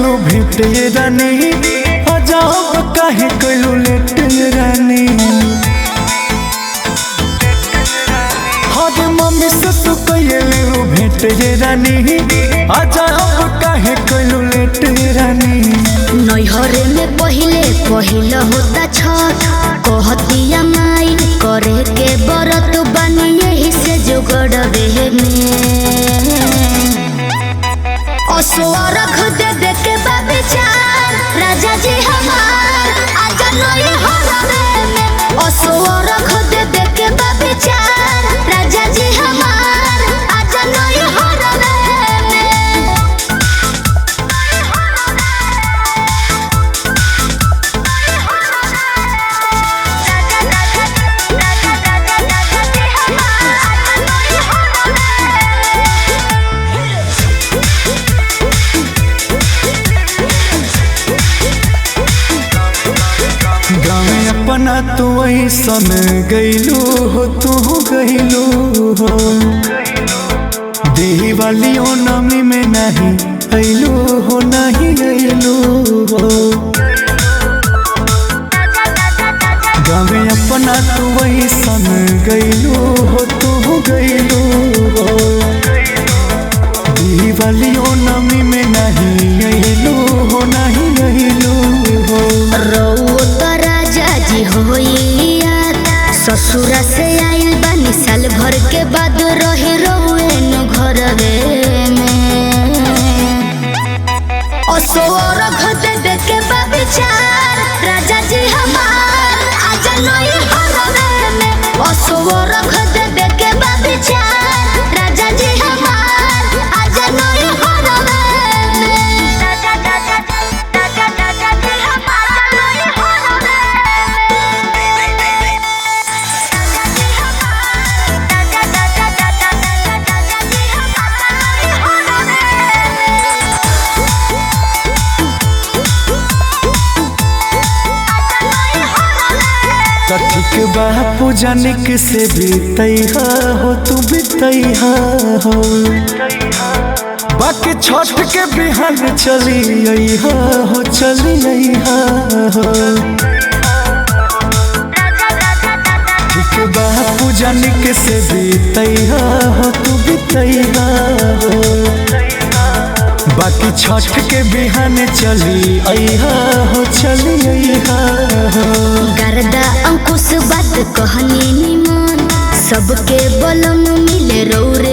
लो भेट रानी अजाब काहे कैलू लेट रानी। हर मम्मी से तू कहे लो भेट रानी अजाब काहे कैलू लेट रानी। नैहरे में पहिले होता छठ कहतिया माई करे के बरत बनी यही से जुगड़ रहे में असुआ रख दे के बाबे चार राजा जी हमार आजा नैहरे में असुआ रख दे के बाबे चार राजा जी हमार आजा नैहरे में। अपना तू ऐसन गईलू हो तू गईलू हो देही वाली नमी में नहीं अइलू हो नहीं अइलू हो। गाँव अपना तू ऐसन गईलू हो तू गईलू हो देही वाली नमी में नहीं अइलू हो नहीं अइलू हो। ससुरा से आइल बानी साल भर के बाद रहे रहुए न घर में असोर दे के बाबी चार राजा जी हमार आजा नैहरे में असोर दे के बाबी चार राजा जी हमार आजा नैहरे में। ठीक बा पूजा निक से बीतैहा हो तू बीतैहा हो बाकी छठ के बिहान चली अइहा हो चली अइहा हो। ठीक बा पूजा निक से बीतैहा हो तू बीतैहा हो बाकी छठ के बिहान चली अइहा हो चली अइहा हो। गर्दा अंकुश बात कहनी निमन सबके बलम मिले रौरे